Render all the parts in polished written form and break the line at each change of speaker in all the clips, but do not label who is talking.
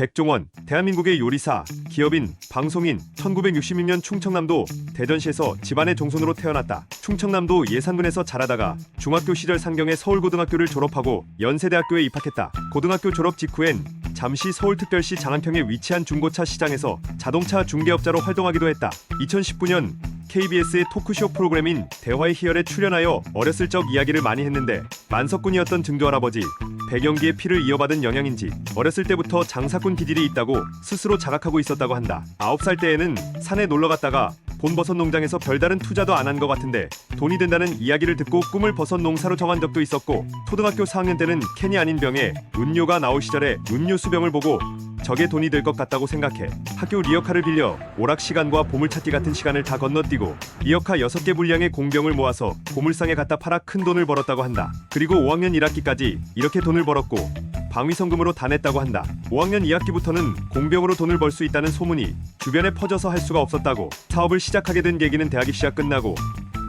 백종원, 대한민국의 요리사, 기업인, 방송인, 1966년 충청남도 대전시에서 집안의 종손으로 태어났다. 충청남도 예산군에서 자라다가 중학교 시절 상경의 서울고등학교를 졸업하고 연세대학교에 입학했다. 고등학교 졸업 직후엔 잠시 서울특별시 장안평에 위치한 중고차 시장에서 자동차 중개업자로 활동하기도 했다. 2019년 KBS의 토크쇼 프로그램인 대화의 희열에 출연하여 어렸을 적 이야기를 많이 했는데 만석군이었던 증조할아버지 백영기의 피를 이어받은 영향인지 어렸을 때부터 장사꾼 기질이 있다고 스스로 자각하고 있었다고 한다. 9살 때에는 산에 놀러 갔다가 본 버섯 농장에서 별다른 투자도 안 한 것 같은데 돈이 된다는 이야기를 듣고 꿈을 버섯 농사로 정한 적도 있었고, 초등학교 4학년 때는 캔이 아닌 병에 음료가 나올 시절에 음료수병을 보고 저게 돈이 될 것 같다고 생각해 학교 리어카를 빌려 오락 시간과 보물찾기 같은 시간을 다 건너뛰고 리어카 6개 분량의 공병을 모아서 보물상에 갖다 팔아 큰 돈을 벌었다고 한다. 그리고 5학년 1학기까지 이렇게 돈을 벌었고 방위성금으로 다 냈다고 한다. 5학년 2학기부터는 공병으로 돈을 벌 수 있다는 소문이 주변에 퍼져서 할 수가 없었다고. 사업을 시작하게 된 계기는 대학이 시작 끝나고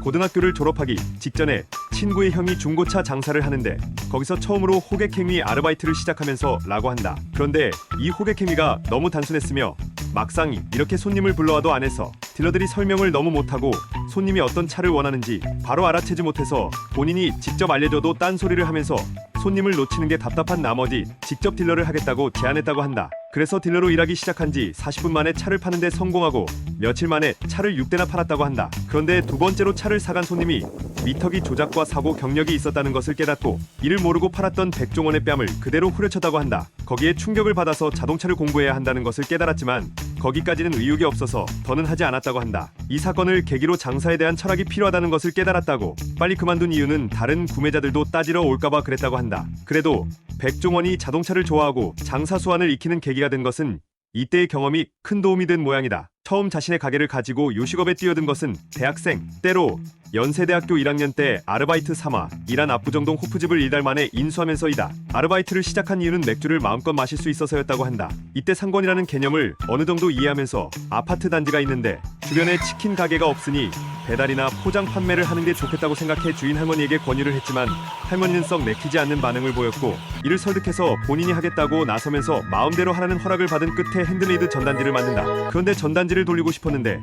고등학교를 졸업하기 직전에 친구의 형이 중고차 장사를 하는데 거기서 처음으로 호객행위 아르바이트를 시작하면서 라고 한다. 그런데 이 호객행위가 너무 단순했으며 막상 이렇게 손님을 불러와도 안 해서 딜러들이 설명을 너무 못하고 손님이 어떤 차를 원하는지 바로 알아채지 못해서 본인이 직접 알려줘도 딴소리를 하면서 손님을 놓치는 게 답답한 나머지 직접 딜러를 하겠다고 제안했다고 한다. 그래서 딜러로 일하기 시작한 지 40분 만에 차를 파는데 성공하고 며칠 만에 차를 6대나 팔았다고 한다. 그런데 두 번째로 차를 사간 손님이 미터기 조작과 사고 경력이 있었다는 것을 깨닫고 이를 모르고 팔았던 백종원의 뺨을 그대로 후려쳤다고 한다. 거기에 충격을 받아서 자동차를 공부해야 한다는 것을 깨달았지만 거기까지는 의욕이 없어서 더는 하지 않았다고 한다. 이 사건을 계기로 장사에 대한 철학이 필요하다는 것을 깨달았다고. 빨리 그만둔 이유는 다른 구매자들도 따지러 올까봐 그랬다고 한다. 그래도 백종원이 자동차를 좋아하고 장사 수완을 익히는 계기가 된 것은 이때의 경험이 큰 도움이 된 모양이다. 처음 자신의 가게를 가지고 요식업에 뛰어든 것은 대학생 때로 연세대학교 1학년 때 아르바이트 삼아 일한 압구정동 호프집을 2달 만에 인수하면서이다. 아르바이트를 시작한 이유는 맥주를 마음껏 마실 수 있어서였다고 한다. 이때 상권이라는 개념을 어느 정도 이해하면서 아파트 단지가 있는데 주변에 치킨 가게가 없으니 배달이나 포장 판매를 하는 게 좋겠다고 생각해 주인 할머니에게 권유를 했지만 할머니는 썩 내키지 않는 반응을 보였고 이를 설득해서 본인이 하겠다고 나서면서 마음대로 하라는 허락을 받은 끝에 핸드메이드 전단지를 만든다. 그런데 전단지를 돌리고 싶었는데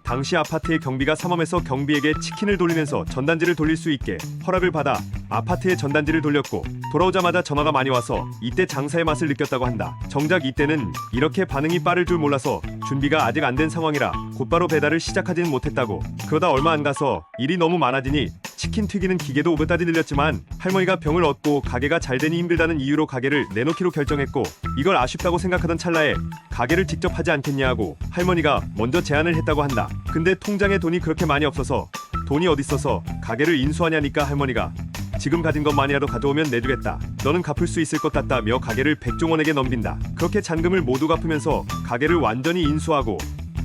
당시 아파트의 경비가 삼엄해서 경비에게 치킨을 돌리면서 전단지를 돌릴 수 있게 허락을 받아 아파트에 전단지를 돌렸고 돌아오자마자 전화가 많이 와서 이때 장사의 맛을 느꼈다고 한다. 정작 이때는 이렇게 반응이 빠를 줄 몰라서 준비가 아직 안 된 상황이라 곧바로 배달을 시작하지는 못했다고. 그러다 얼마 안 가서 일이 너무 많아지니 치킨 튀기는 기계도 500까지 늘렸지만 할머니가 병을 얻고 가게가 잘 되니 힘들다는 이유로 가게를 내놓기로 결정했고 이걸 아쉽다고 생각하던 찰나에 가게를 직접 하지 않겠냐고 할머니가 먼저 제안을 했다고 한다. 근데 통장에 돈이 그렇게 많이 없어서 돈이 어딨어서 가게를 인수하냐니까 할머니가 지금 가진 것만이라도 가져오면 내주겠다. 너는 갚을 수 있을 것 같다며 가게를 백종원에게 넘긴다. 그렇게 잔금을 모두 갚으면서 가게를 완전히 인수하고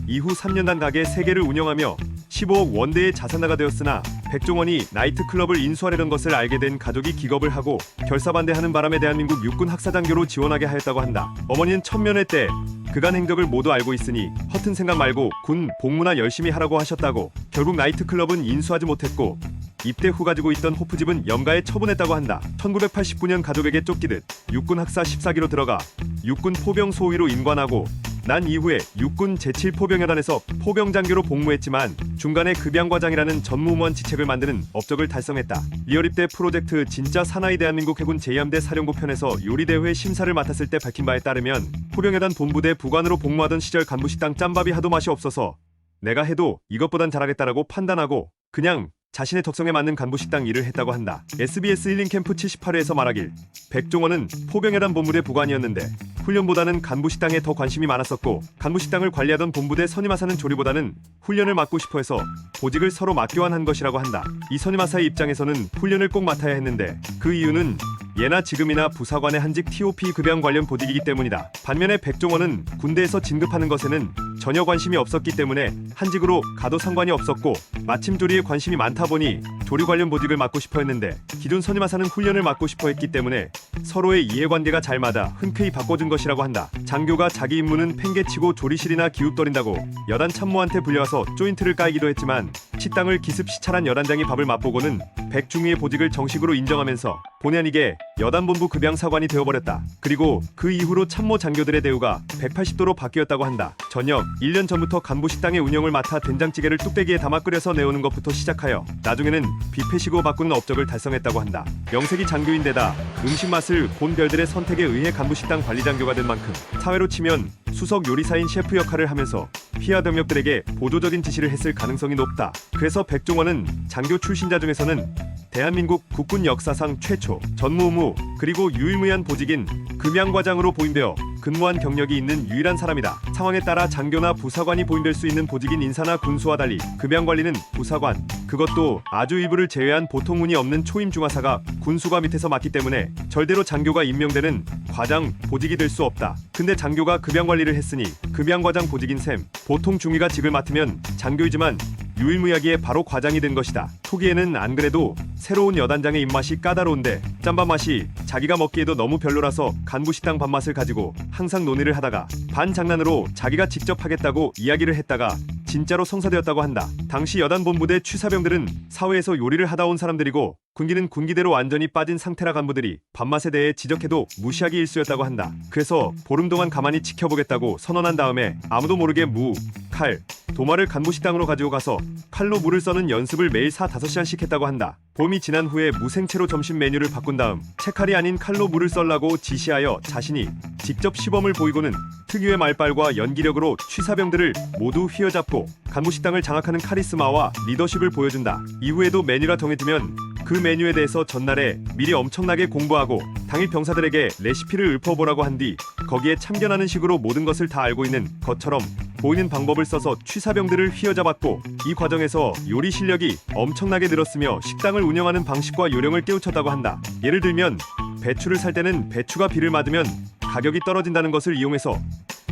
이후 3년간 가게 3개를 운영하며 15억 원대의 자산가가 되었으나 백종원이 나이트클럽을 인수하려던 것을 알게 된 가족이 기겁을 하고 결사반대하는 바람에 대한민국 육군 학사장교로 지원하게 하였다고 한다. 어머니는 천면회 때 그간 행적을 모두 알고 있으니 허튼 생각 말고 군 복무나 열심히 하라고 하셨다고. 결국 나이트클럽은 인수하지 못했고 입대 후 가지고 있던 호프집은 염가에 처분했다고 한다. 1989년 가족에게 쫓기듯 육군 학사 14기로 들어가 육군 포병 소위로 임관하고 난 이후에 육군 제7포병여단에서 포병장교로 복무했지만 중간에 급양과장이라는 전무후무한 직책을 만드는 업적을 달성했다. 리얼입대 프로젝트 진짜 사나이 대한민국 해군 제2함대 사령부 편에서 요리대회 심사를 맡았을 때 밝힌 바에 따르면 포병여단 본부대 부관으로 복무하던 시절 간부식당 짬밥이 하도 맛이 없어서 내가 해도 이것보단 잘하겠다라고 판단하고 그냥 자신의 적성에 맞는 간부식당 일을 했다고 한다. SBS 힐링 캠프 78회에서 말하길 백종원은 포병여단 본부대 부관이었는데 훈련보다는 간부식당에 더 관심이 많았었고 간부식당을 관리하던 본부대 선임하사는 조리보다는 훈련을 맡고 싶어해서 보직을 서로 맞교환한 것이라고 한다. 이 선임하사의 입장에서는 훈련을 꼭 맡아야 했는데 그 이유는 예나 지금이나 부사관의 한직 TOP 급양 관련 보직이기 때문이다. 반면에 백종원은 군대에서 진급하는 것에는 전혀 관심이 없었기 때문에 한직으로 가도 상관이 없었고 마침 조리에 관심이 많다 보니 조리 관련 보직을 맡고 싶어 했는데 기존 선임하사는 훈련을 맡고 싶어 했기 때문에 서로의 이해관계가 잘 맞아 흔쾌히 바꿔준 것이라고 한다. 장교가 자기 임무는 팽개치고 조리실이나 기웃거린다고 여단 참모한테 불려와서 조인트를 까이기도 했지만 식당을 기습 시찰한 여단장이 밥을 맛보고는 백중위의 보직을 정식으로 인정하면서 본의 아니게 여단본부 급양사관이 되어버렸다. 그리고 그 이후로 참모 장교들의 대우가 180도로 바뀌었다고 한다. 전역 1년 전부터 간부식당의 운영을 맡아 된장찌개를 뚝배기에 담아 끓여서 내오는 것부터 시작하여 나중에는 뷔페식으로 바꾸는 업적을 달성했다고 한다. 명색이 장교인데다 음식 맛을 본 별들의 선택에 의해 간부식당 관리장교가 된 만큼 사회로 치면 수석 요리사인 셰프 역할을 하면서 피하 병력들에게 보조적인 지시를 했을 가능성이 높다. 그래서 백종원은 장교 출신자 중에서는 대한민국 국군 역사상 최초 전무후무 그리고 유일무이한 보직인 금양과장으로 보임되어 근무한 경력이 있는 유일한 사람이다. 상황에 따라 장교나 부사관이 보임될 수 있는 보직인 인사나 군수와 달리 금양관리는 부사관, 그것도 아주 일부를 제외한 보통 운이 없는 초임 중하사가 군수가 밑에서 맡기 때문에 절대로 장교가 임명되는 과장 보직이 될 수 없다. 근데 장교가 금양관리를 했으니 금양과장 보직인 셈. 보통 중위가 직을 맡으면 장교이지만 유일무이하기에 바로 과장이 된 것이다. 초기에는 안 그래도 새로운 여단장의 입맛이 까다로운데 짬밥 맛이 자기가 먹기에도 너무 별로라서 간부식당 밥맛을 가지고 항상 논의를 하다가 반장난으로 자기가 직접 하겠다고 이야기를 했다가 진짜로 성사되었다고 한다. 당시 여단본부대 취사병들은 사회에서 요리를 하다 온 사람들이고 군기는 군기대로 완전히 빠진 상태라 간부들이 밥맛에 대해 지적해도 무시하기 일쑤였다고 한다. 그래서 보름 동안 가만히 지켜보겠다고 선언한 다음에 아무도 모르게 무, 칼, 도마를 간부식당으로 가지고 가서 칼로 물을 써는 연습을 매일 4-5시간씩 했다고 한다. 봄이 지난 후에 무생채로 점심 메뉴를 바꾼 다음 채칼이 아닌 칼로 물을 썰라고 지시하여 자신이 직접 시범을 보이고는 특유의 말빨과 연기력으로 취사병들을 모두 휘어잡고 간부식당을 장악하는 카리스마와 리더십을 보여준다. 이후에도 메뉴가 정해지면 그 메뉴에 대해서 전날에 미리 엄청나게 공부하고 당일 병사들에게 레시피를 읊어보라고 한 뒤 거기에 참견하는 식으로 모든 것을 다 알고 있는 것처럼 보이는 방법을 써서 취사병들을 휘어잡았고 이 과정에서 요리 실력이 엄청나게 늘었으며 식당을 운영하는 방식과 요령을 깨우쳤다고 한다. 예를 들면 배추를 살 때는 배추가 비를 맞으면 가격이 떨어진다는 것을 이용해서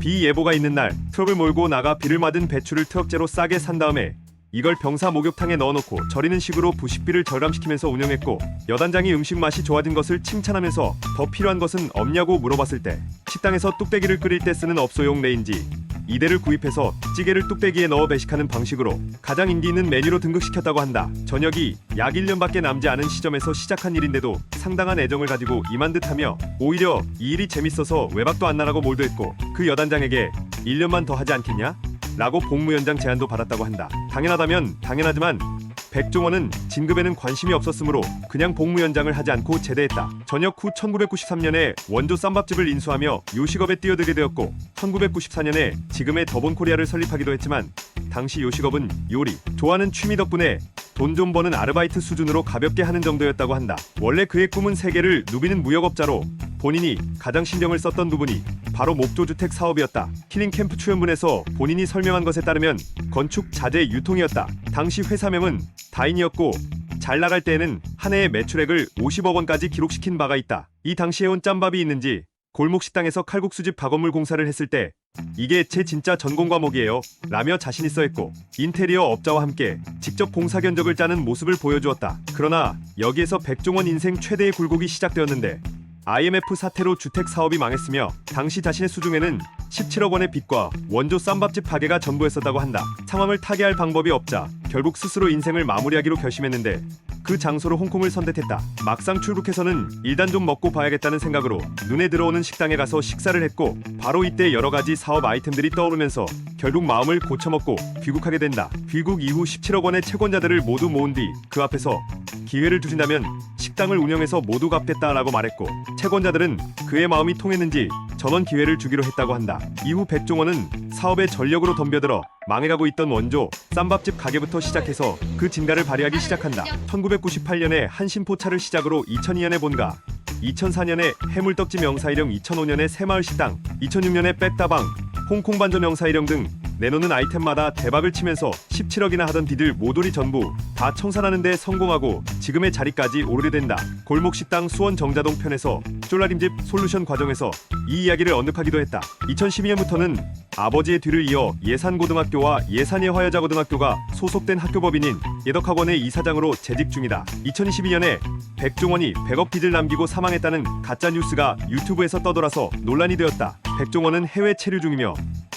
비 예보가 있는 날 트럭을 몰고 나가 비를 맞은 배추를 트럭째로 싸게 산 다음에 이걸 병사 목욕탕에 넣어놓고 절이는 식으로 부식비를 절감시키면서 운영했고 여단장이 음식 맛이 좋아진 것을 칭찬하면서 더 필요한 것은 없냐고 물어봤을 때 식당에서 뚝배기를 끓일 때 쓰는 업소용 레인지 2대를 구입해서 찌개를 뚝배기에 넣어 배식하는 방식으로 가장 인기 있는 메뉴로 등극시켰다고 한다. 전역이 약 1년밖에 남지 않은 시점에서 시작한 일인데도 상당한 애정을 가지고 임한 듯하며 오히려 이 일이 재밌어서 외박도 안 나라고 몰두했고 그 여단장에게 1년만 더 하지 않겠냐? 라고 복무연장 제안도 받았다고 한다. 당연하다면 당연하지만 백종원은 진급에는 관심이 없었으므로 그냥 복무연장을 하지 않고 제대했다. 전역 후 1993년에 원조 쌈밥집을 인수하며 요식업에 뛰어들게 되었고 1994년에 지금의 더본코리아를 설립하기도 했지만 당시 요식업은 요리, 좋아하는 취미 덕분에 돈 좀 버는 아르바이트 수준으로 가볍게 하는 정도였다고 한다. 원래 그의 꿈은 세계를 누비는 무역업자로 본인이 가장 신경을 썼던 부분이 바로 목조주택 사업이었다. 힐링캠프 출연문에서 본인이 설명한 것에 따르면 건축 자재 유통이었다. 당시 회사명은 다인이었고 잘 나갈 때에는 한 해의 매출액을 50억 원까지 기록시킨 바가 있다. 이 당시에 온 짬밥이 있는지 골목식당에서 칼국수집 박원물 공사를 했을 때 이게 제 진짜 전공 과목이에요 라며 자신있어 했고 인테리어 업자와 함께 직접 공사 견적을 짜는 모습을 보여주었다. 그러나 여기에서 백종원 인생 최대의 굴곡이 시작되었는데 IMF 사태로 주택 사업이 망했으며 당시 자신의 수중에는 17억 원의 빚과 원조 쌈밥집 가게가 전부였었다고 한다. 상황을 타개할 방법이 없자 결국 스스로 인생을 마무리하기로 결심했는데 그 장소로 홍콩을 선택했다. 막상 출국해서는 일단 좀 먹고 봐야겠다는 생각으로 눈에 들어오는 식당에 가서 식사를 했고 바로 이때 여러 가지 사업 아이템들이 떠오르면서 결국 마음을 고쳐먹고 귀국하게 된다. 귀국 이후 17억 원의 채권자들을 모두 모은 뒤 그 앞에서 기회를 주신다면 식당을 운영해서 모두 갚겠다라고 말했고 채권자들은 그의 마음이 통했는지 전원 기회를 주기로 했다고 한다. 이후 백종원은 사업에 전력으로 덤벼들어 망해가고 있던 원조 쌈밥집 가게부터 시작해서 그 진가를 발휘하기 시작한다. 1998년에 한신포차를 시작으로 2002년에 본가, 2004년에 해물떡집 명사일영, 2005년에 새마을식당, 2006년에 백다방, 홍콩 반점 명사일영 등 내놓는 아이템마다 대박을 치면서 17억이나 하던 빚을 모조리 전부 다 청산하는 데 성공하고 지금의 자리까지 오르게 된다. 골목식당 수원 정자동 편에서 쫄라림집 솔루션 과정에서 이 이야기를 언급하기도 했다. 2012년부터는 아버지의 뒤를 이어 예산고등학교와 예산예화여자고등학교가 소속된 학교법인인 예덕학원의 이사장으로 재직 중이다. 2022년에 백종원이 100억 빚을 남기고 사망했다는 가짜뉴스가 유튜브에서 떠돌아서 논란이 되었다. 백종원은 해외 체류 중이며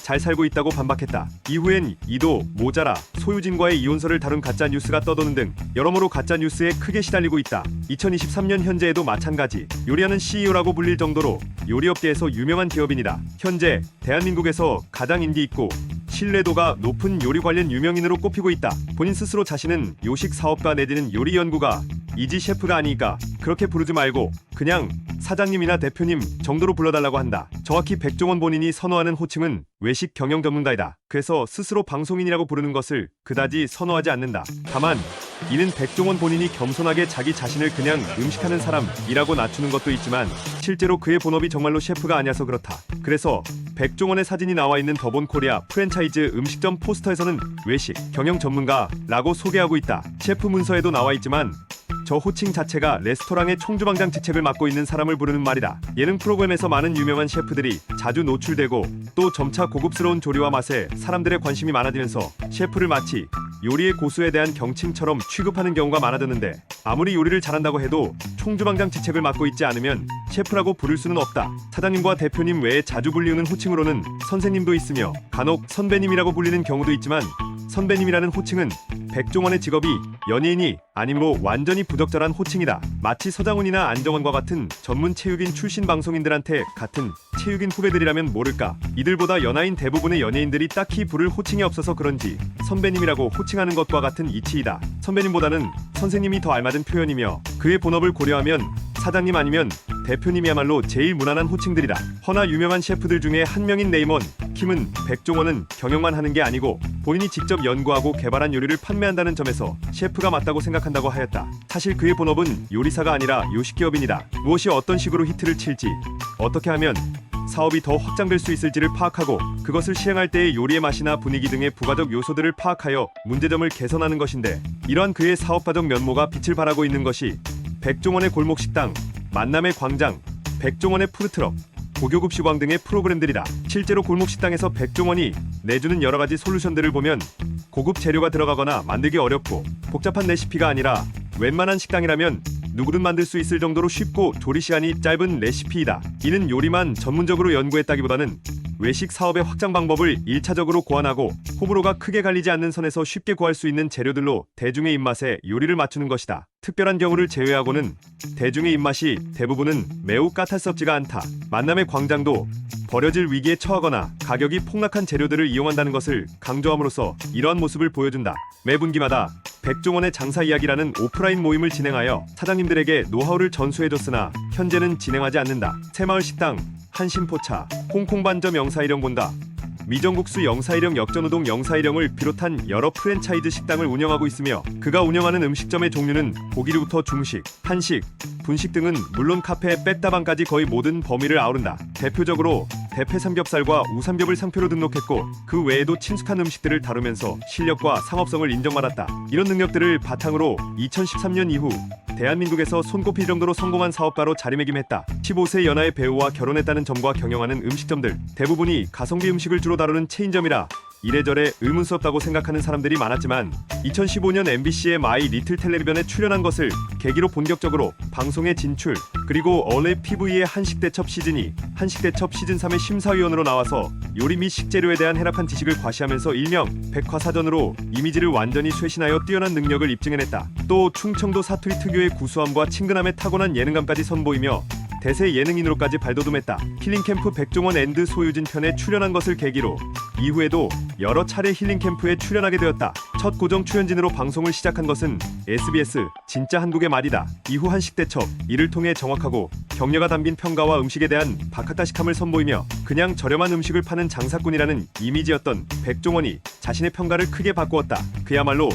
잘 살고 있다고 반박했다. 이후엔 이도, 모자라, 소유진과의 이혼설을 다룬 가짜 뉴스가 떠도는 등 여러모로 가짜 뉴스에 크게 시달리고 있다. 2023년 현재에도 마찬가지. 요리하는 CEO라고 불릴 정도로 요리업계에서 유명한 기업인이다. 현재 대한민국에서 가장 인기 있고 신뢰도가 높은 요리 관련 유명인으로 꼽히고 있다. 본인 스스로 자신은 요식 사업가 내지는 요리 연구가 이지 셰프가 아니니까 그렇게 부르지 말고 그냥 사장님이나 대표님 정도로 불러달라고 한다. 정확히 백종원 본인이 선호하는 호칭은 외식 경영 전문가이다. 그래서 스스로 방송인이라고 부르는 것을 그다지 선호하지 않는다. 다만 이는 백종원 본인이 겸손하게 자기 자신을 그냥 음식하는 사람이라고 낮추는 것도 있지만 실제로 그의 본업이 정말로 셰프가 아니어서 그렇다. 그래서 백종원의 사진이 나와 있는 더본 코리아 프랜차이즈 음식점 포스터에서는 외식 경영 전문가라고 소개하고 있다. 셰프 문서에도 나와 있지만 저 호칭 자체가 레스토랑의 총주방장 직책을 맡고 있는 사람을 부르는 말이다. 예능 프로그램에서 많은 유명한 셰프들이 자주 노출되고 또 점차 고급스러운 조리와 맛에 사람들의 관심이 많아지면서 셰프를 마치 요리의 고수에 대한 경칭처럼 취급하는 경우가 많아졌는데 아무리 요리를 잘한다고 해도 총주방장 직책을 맡고 있지 않으면 셰프라고 부를 수는 없다. 사장님과 대표님 외에 자주 불리우는 호칭으로는 선생님도 있으며 간혹 선배님이라고 불리는 경우도 있지만 선배님이라는 호칭은 백종원의 직업이 연예인이 아니므로 완전히 부적절한 호칭이다. 마치 서장훈이나 안정원과 같은 전문 체육인 출신 방송인들한테 같은 체육인 후배들이라면 모를까. 이들보다 연하인 대부분의 연예인들이 딱히 부를 호칭이 없어서 그런지 선배님이라고 호칭하는 것과 같은 이치이다. 선배님보다는 선생님이 더 알맞은 표현이며 그의 본업을 고려하면 사장님 아니면 대표님이야말로 제일 무난한 호칭들이다. 허나 유명한 셰프들 중에 한 명인 네이먼 킴은 백종원은 경영만 하는 게 아니고 본인이 직접 연구하고 개발한 요리를 판매한다는 점에서 셰프가 맞다고 생각한다고 하였다. 사실 그의 본업은 요리사가 아니라 요식기업인이다. 무엇이 어떤 식으로 히트를 칠지, 어떻게 하면 사업이 더 확장될 수 있을지를 파악하고 그것을 시행할 때의 요리의 맛이나 분위기 등의 부가적 요소들을 파악하여 문제점을 개선하는 것인데 이러한 그의 사업과정 면모가 빛을 발하고 있는 것이 백종원의 골목식당, 만남의 광장, 백종원의 푸드트럭, 고교급 시광 등의 프로그램들이다. 실제로 골목식당에서 백종원이 내주는 여러가지 솔루션들을 보면 고급 재료가 들어가거나 만들기 어렵고 복잡한 레시피가 아니라 웬만한 식당이라면 누구든 만들 수 있을 정도로 쉽고 조리 시간이 짧은 레시피이다. 이는 요리만 전문적으로 연구했다기보다는 외식 사업의 확장 방법을 1차적으로 고안하고 호불호가 크게 갈리지 않는 선에서 쉽게 구할 수 있는 재료들로 대중의 입맛에 요리를 맞추는 것이다. 특별한 경우를 제외하고는 대중의 입맛이 대부분은 매우 까탈스럽지가 않다. 만남의 광장도 버려질 위기에 처하거나 가격이 폭락한 재료들을 이용한다는 것을 강조함으로써 이러한 모습을 보여준다. 매 분기마다 백종원의 장사 이야기라는 오프라인 모임을 진행하여 사장님들에게 노하우를 전수해줬으나 현재는 진행하지 않는다. 새마을 식당, 한신포차, 홍콩반점 영사일영 본가, 미정국수 영사일영 역전우동 영사일영을 비롯한 여러 프랜차이즈 식당을 운영하고 있으며 그가 운영하는 음식점의 종류는 고기류부터 중식, 한식, 분식 등은 물론 카페, 백다방까지 거의 모든 범위를 아우른다. 대표적으로 대패삼겹살과 우삼겹을 상표로 등록했고 그 외에도 친숙한 음식들을 다루면서 실력과 상업성을 인정받았다. 이런 능력들을 바탕으로 2013년 이후 대한민국에서 손꼽힐 정도로 성공한 사업가로 자리매김했다. 15세 연하의 배우와 결혼했다는 점과 경영하는 음식점들 대부분이 가성비 음식을 주로 다루는 체인점이라 이래저래 의문스럽다고 생각하는 사람들이 많았지만 2015년 MBC의 마이 리틀 텔레비전에 출연한 것을 계기로 본격적으로 방송에 진출, 그리고 원래 PV의 한식대첩 시즌2, 한식대첩 시즌3의 심사위원으로 나와서 요리 및 식재료에 대한 해박한 지식을 과시하면서 일명 백화사전으로 이미지를 완전히 쇄신하여 뛰어난 능력을 입증해냈다. 또 충청도 사투리 특유의 구수함과 친근함에 타고난 예능감까지 선보이며 대세 예능인으로까지 발돋움했다. 힐링캠프 백종원 앤드 소유진 편에 출연한 것을 계기로 이후에도 여러 차례 힐링캠프에 출연하게 되었다. 첫 고정 출연진으로 방송을 시작한 것은 SBS 진짜 한국의 말이다. 이후 한식대첩, 이를 통해 정확하고 격려가 담긴 평가와 음식에 대한 박학다식함을 선보이며 그냥 저렴한 음식을 파는 장사꾼이라는 이미지였던 백종원이 자신의 평가를 크게 바꾸었다. 그야말로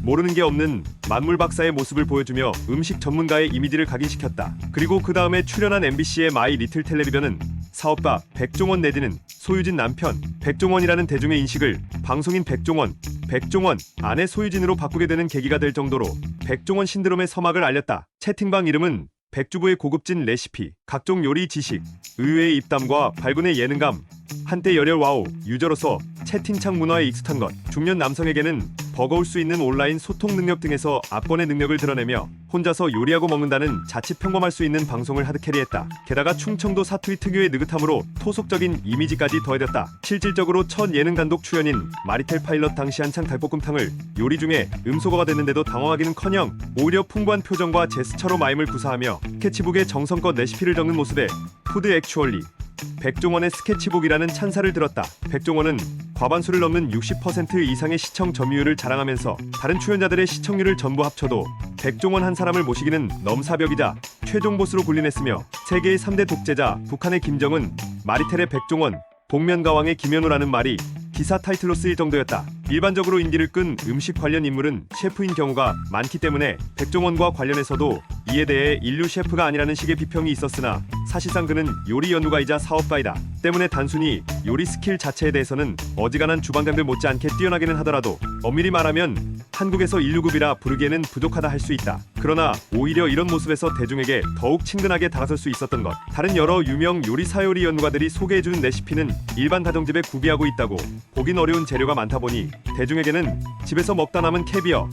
모르는 게 없는 만물 박사의 모습을 보여주며 음식 전문가의 이미지를 각인시켰다. 그리고 그 다음에 출연한 MBC의 마이 리틀 텔레비전은 사업가 백종원 내지는 소유진 남편 백종원이라는 대중의 인식을 방송인 백종원 아내 소유진으로 바꾸게 되는 계기가 될 정도로 백종원 신드롬의 서막을 알렸다. 채팅방 이름은 백주부의 고급진 레시피, 각종 요리 지식, 의외의 입담과 발군의 예능감, 한때 열혈 와우 유저로서 채팅창 문화에 익숙한 것, 중년 남성에게는 버거울 수 있는 온라인 소통 능력 등에서 압권의 능력을 드러내며 혼자서 요리하고 먹는다는 자칫 평범할 수 있는 방송을 하드캐리했다. 게다가 충청도 사투리 특유의 느긋함으로 토속적인 이미지까지 더해졌다. 실질적으로 첫 예능 단독 출연인 마리텔 파일럿 당시 한창 닭볶음탕을 요리 중에 음소거가 됐는데도 당황하기는커녕 오히려 풍부한 표정과 제스처로 마임을 구사하며 스케치북에 정성껏 레시피를 적는 모습에 푸드 액추얼리 백종원의 스케치북이라는 찬사를 들었다. 백종원은 과반수를 넘는 60% 이상의 시청 점유율을 자랑하면서 다른 출연자들의 시청률을 전부 합쳐도 백종원 한 사람을 모시기는 넘사벽이자 최종 보스로 군림했으며 세계의 3대 독재자 북한의 김정은, 마리텔의 백종원, 복면가왕의 김현우라는 말이 기사 타이틀로 쓰일 정도였다. 일반적으로 인기를 끈 음식 관련 인물은 셰프인 경우가 많기 때문에 백종원과 관련해서도 이에 대해 인류 셰프가 아니라는 식의 비평이 있었으나 사실상 그는 요리 연구가이자 사업가이다. 때문에 단순히 요리 스킬 자체에 대해서는 어지간한 주방장들 못지않게 뛰어나기는 하더라도 엄밀히 말하면 한국에서 인류급이라 부르기에는 부족하다 할 수 있다. 그러나 오히려 이런 모습에서 대중에게 더욱 친근하게 다가설 수 있었던 것. 다른 여러 유명 요리 연구가들이 소개해준 레시피는 일반 가정집에 구비하고 있다고 보긴 어려운 재료가 많다 보니 대중에게는 집에서 먹다 남은 캐비어,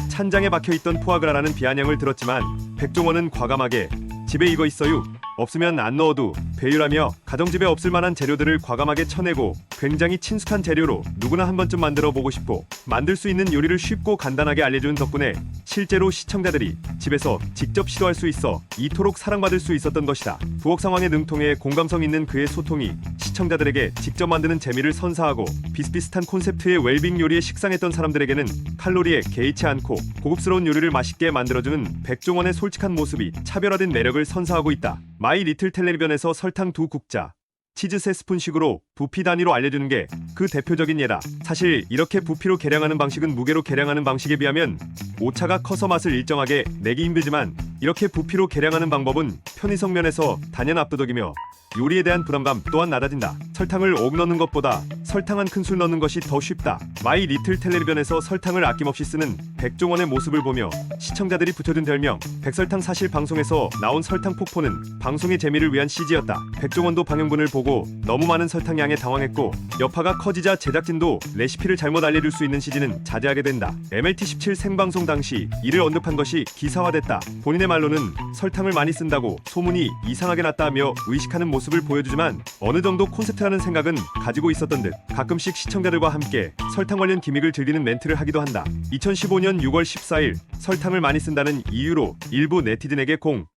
찬장에 박혀있던 푸아그라라는 비아냥을 들었지만 백종원은 과감하게 집에 이거 있어요. 없으면 안 넣어도 배율하며 가정집에 없을 만한 재료들을 과감하게 쳐내고 굉장히 친숙한 재료로 누구나 한 번쯤 만들어 보고 싶고 만들 수 있는 요리를 쉽고 간단하게 알려준 덕분에 실제로 시청자들이 집에서 직접 시도할 수 있어 이토록 사랑받을 수 있었던 것이다. 부엌 상황에 능통해 공감성 있는 그의 소통이 시청자들에게 직접 만드는 재미를 선사하고 비슷비슷한 콘셉트의 웰빙 요리에 식상했던 사람들에게는 칼로리에 개의치 않고 고급스러운 요리를 맛있게 만들어주는 백종원의 솔직한 모습이 차별화된 매력을 선사하고 있다. 마이 리틀 텔레비전에서 설탕 2국자, 치즈 3스푼씩으로 부피 단위로 알려주는 게 그 대표적인 예다. 사실 이렇게 부피로 계량하는 방식은 무게로 계량하는 방식에 비하면 오차가 커서 맛을 일정하게 내기 힘들지만 이렇게 부피로 계량하는 방법은 편의성 면에서 단연 압도적이며 요리에 대한 부담감 또한 낮아진다. 설탕을 옥 넣는 것보다 설탕 한 큰술 넣는 것이 더 쉽다. 마이 리틀 텔레비전에서 설탕을 아낌없이 쓰는 백종원의 모습을 보며 시청자들이 붙여준 별명 백설탕. 사실 방송에서 나온 설탕 폭포는 방송의 재미를 위한 CG였다. 백종원도 방영분을 보고 너무 많은 설탕 양에 당황했고 여파가 커지자 제작진도 레시피를 잘못 알려줄 수 있는 CG는 자제하게 된다. MLT17 생방송 당시 이를 언급한 것이 기사화됐다. 본인의 말로는 설탕을 많이 쓴다고 소문이 이상하게 났다며 의식하는 모습을 보여주지만 어느 정도 콘셉트라는 생각은 가지고 있었던 듯 가끔씩 시청자들과 함께 설탕 관련 기믹을 즐기는 멘트를 하기도 한다. 2015년 6월 14일 설탕을 많이 쓴다는 이유로 일부 네티즌에게 공